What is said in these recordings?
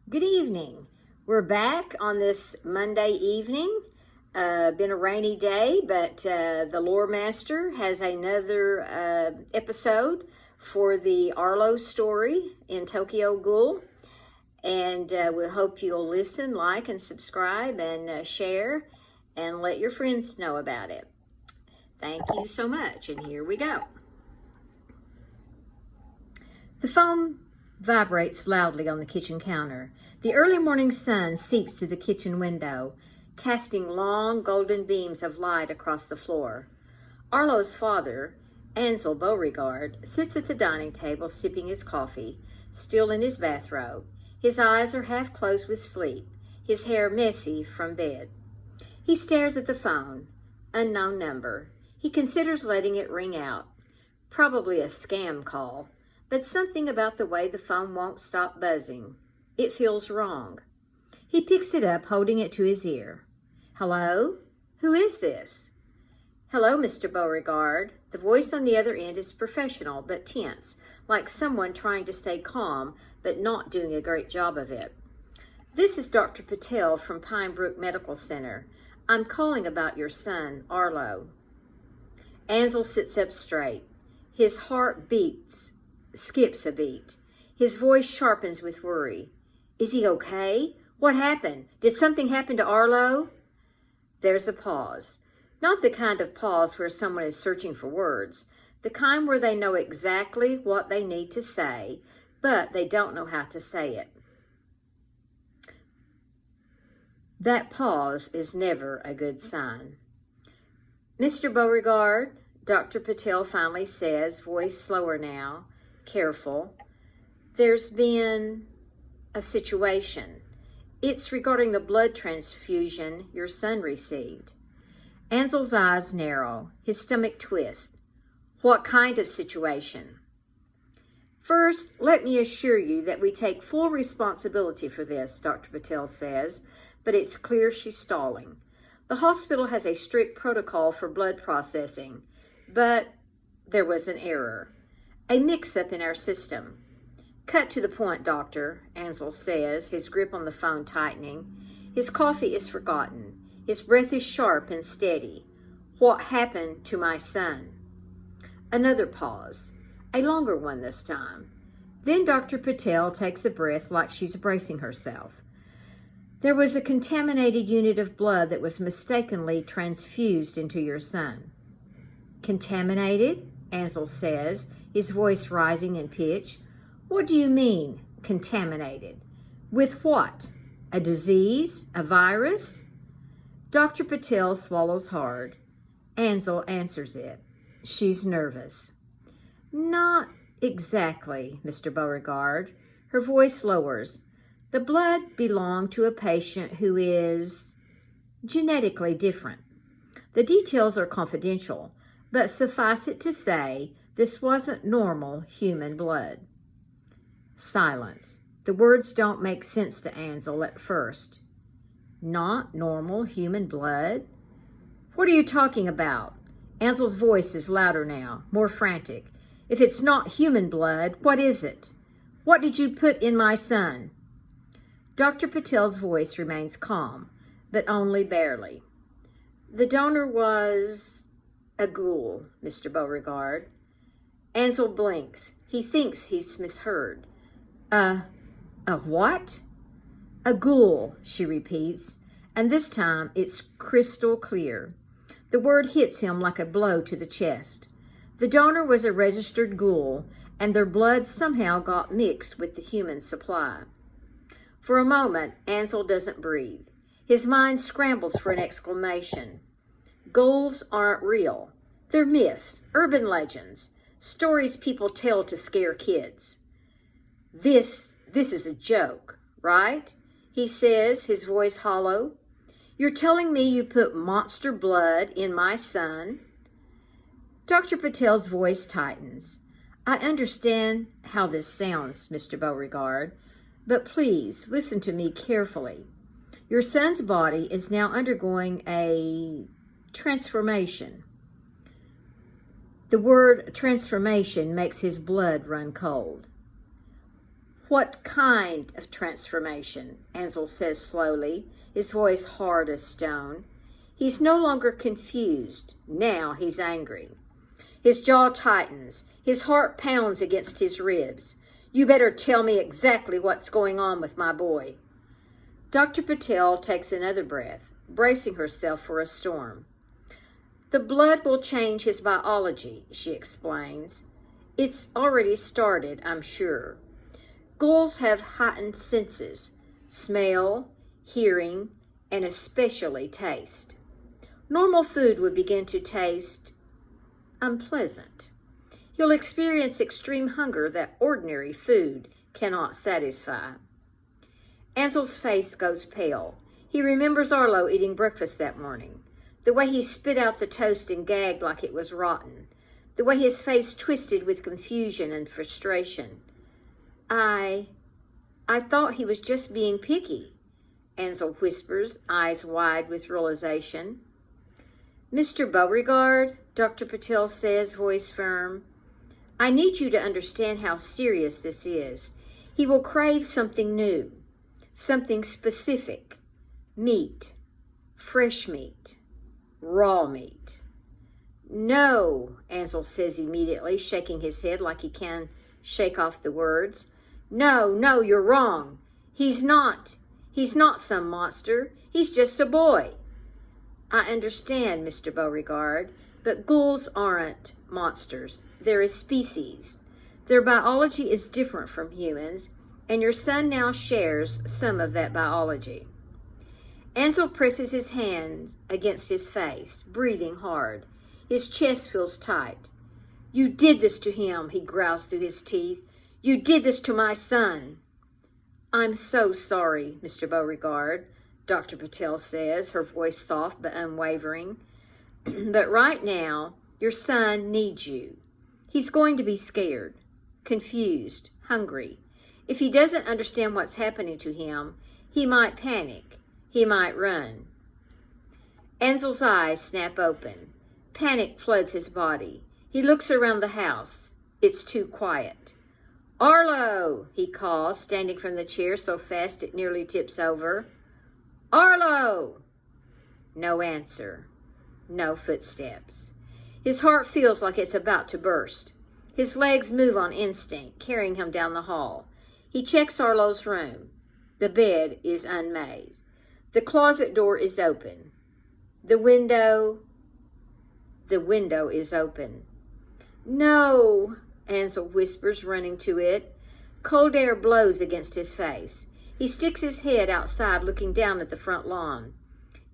Good evening. We're back on this Monday evening. Been a rainy day, but the Lore Master has another episode for the Arlo story in Tokyo Ghoul. And we hope you'll listen, like, and subscribe, and share, and let your friends know about it. Thank you so much, and here we go. The phone vibrates loudly on the kitchen counter. The early morning sun seeps through the kitchen window, casting long golden beams of light across the floor. Arlo's father, Ansel Beauregard, sits at the dining table sipping his coffee, still in his bathrobe. His eyes are half closed with sleep, his hair messy from bed. He stares at the phone. Unknown number. He considers letting it ring out. Probably a scam call. But something about the way the phone won't stop buzzing. It feels wrong. He picks it up, holding it to his ear. Hello? Who is this? Hello, Mr. Beauregard. The voice on the other end is professional but tense, like someone trying to stay calm but not doing a great job of it. This is Dr. Patel from Pine Brook Medical Center. I'm calling about your son, Arlo. Ansel sits up straight. His heart skips a beat. His voice sharpens with worry. Is he okay? What happened? Did something happen to Arlo? There's a pause. Not the kind of pause where someone is searching for words. The kind where they know exactly what they need to say, but they don't know how to say it. That pause is never a good sign. Mr. Beauregard, Dr. Patel finally says, voice slower now, careful. There's been a situation. It's regarding the blood transfusion your son received. Ansel's eyes narrow, his stomach twists. What kind of situation? First, let me assure you that we take full responsibility for this, Dr. Patel says, but it's clear she's stalling. The hospital has a strict protocol for blood processing, but there was an error. A mix-up in our system. Cut to the point, doctor, Ansel says, his grip on the phone tightening. His coffee is forgotten. His breath is sharp and steady. What happened to my son? Another pause. A longer one this time. Then Dr. Patel takes a breath like she's bracing herself. There was a contaminated unit of blood that was mistakenly transfused into your son. Contaminated? Ansel says, his voice rising in pitch. What do you mean, contaminated? With what? A disease? A virus? Dr. Patel swallows hard. Ansel answers it. She's nervous. Not exactly, Mr. Beauregard. Her voice lowers. The blood belonged to a patient who is genetically different. The details are confidential, but suffice it to say, this wasn't normal human blood. Silence. The words don't make sense to Ansel at first. Not normal human blood? What are you talking about? Ansel's voice is louder now, more frantic. If it's not human blood, what is it? What did you put in my son? Dr. Patel's voice remains calm, but only barely. The donor was a ghoul, Mr. Beauregard. Ansel blinks. He thinks he's misheard. A what? A ghoul, she repeats, and this time it's crystal clear. The word hits him like a blow to the chest. The donor was a registered ghoul, and their blood somehow got mixed with the human supply. For a moment, Ansel doesn't breathe. His mind scrambles for an exclamation. Ghouls aren't real. They're myths, urban legends, stories people tell to scare kids. This is a joke, right? He says, his voice hollow. You're telling me you put monster blood in my son? Dr. Patel's voice tightens. I understand how this sounds, Mr. Beauregard, but please listen to me carefully. Your son's body is now undergoing a transformation. The word transformation makes his blood run cold. What kind of transformation? Ansel says slowly, his voice hard as stone. He's no longer confused. Now he's angry. His jaw tightens. His heart pounds against his ribs. You better tell me exactly what's going on with my boy. Dr. Patel takes another breath, bracing herself for a storm. The blood will change his biology, she explains. It's already started, I'm sure. Ghouls have heightened senses, smell, hearing, and especially taste. Normal food would begin to taste unpleasant. He'll experience extreme hunger that ordinary food cannot satisfy. Ansel's face goes pale. He remembers Arlo eating breakfast that morning, the way he spit out the toast and gagged like it was rotten, the way his face twisted with confusion and frustration. I thought he was just being picky, Ansel whispers, eyes wide with realization. Mr. Beauregard, Dr. Patel says, voice firm, I need you to understand how serious this is. He will crave something new, something specific. Meat, fresh meat, raw meat. No, Ansel says immediately, shaking his head like he can shake off the words. No, you're wrong. He's not some monster. He's just a boy. I understand, Mr. Beauregard, but ghouls aren't monsters. They're a species. Their biology is different from humans, and your son now shares some of that biology. Ansel presses his hands against his face, breathing hard. His chest feels tight. You did this to him, he growls through his teeth. You did this to my son. I'm so sorry, Mr. Beauregard, Dr. Patel says, her voice soft but unwavering. But right now, your son needs you. He's going to be scared, confused, hungry. If he doesn't understand what's happening to him, he might panic. He might run. Ansel's eyes snap open. Panic floods his body. He looks around the house. It's too quiet. Arlo, he calls, standing from the chair so fast it nearly tips over. Arlo! No answer. No footsteps. His heart feels like it's about to burst. His legs move on instinct, carrying him down the hall. He checks Arlo's room. The bed is unmade. The closet door is open. The window is open. No, Ansel whispers, running to it. Cold air blows against his face. He sticks his head outside, looking down at the front lawn.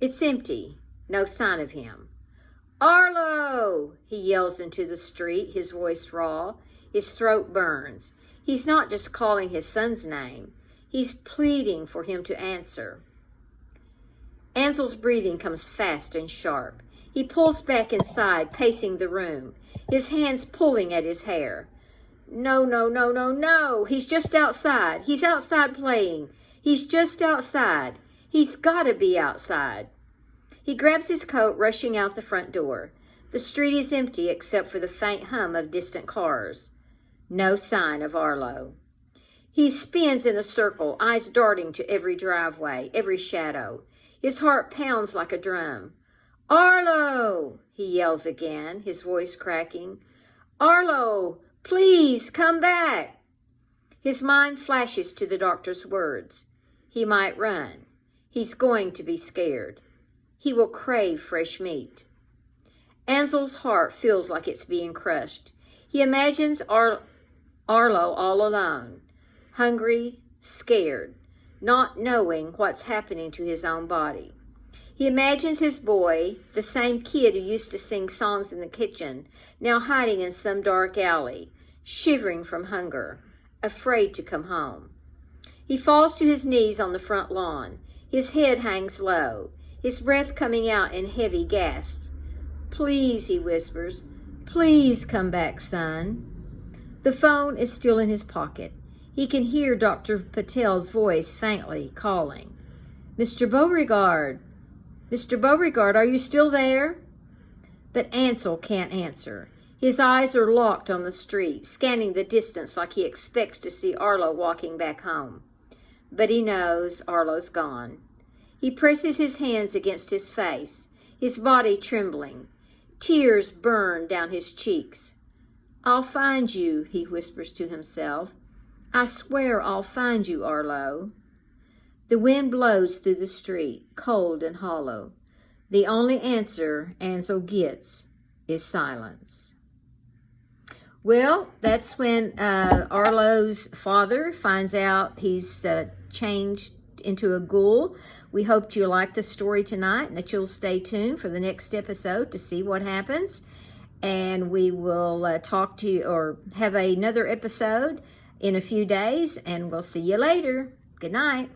It's empty. No sign of him. Arlo! He yells into the street, his voice raw. His throat burns. He's not just calling his son's name. He's pleading for him to answer. Ansel's breathing comes fast and sharp. He pulls back inside, pacing the room, his hands pulling at his hair. No. He's just outside. He's outside playing. He's just outside. He's got to be outside. He grabs his coat, rushing out the front door. The street is empty except for the faint hum of distant cars. No sign of Arlo. He spins in a circle, eyes darting to every driveway, every shadow. His heart pounds like a drum. Arlo! He yells again, his voice cracking. Arlo, please come back. His mind flashes to the doctor's words. He might run. He's going to be scared. He will crave fresh meat. Ansel's heart feels like it's being crushed. He imagines Arlo all alone, hungry, scared, not knowing what's happening to his own body. He imagines his boy, the same kid who used to sing songs in the kitchen, now hiding in some dark alley, shivering from hunger, afraid to come home. He falls to his knees on the front lawn. His head hangs low, his breath coming out in heavy gasps. Please, he whispers, please come back, son. The phone is still in his pocket. He can hear Dr. Patel's voice faintly calling. Mr. Beauregard! Mr. Beauregard, are you still there? But Ansel can't answer. His eyes are locked on the street, scanning the distance like he expects to see Arlo walking back home. But he knows Arlo's gone. He presses his hands against his face, his body trembling. Tears burn down his cheeks. "I'll find you," he whispers to himself. "I swear I'll find you, Arlo." The wind blows through the street, cold and hollow. The only answer Ansel gets is silence. Well, that's when Arlo's father finds out he's changed into a ghoul. We hope you liked the story tonight and that you'll stay tuned for the next episode to see what happens. And we will talk to you or have another episode in a few days, and we'll see you later. Good night.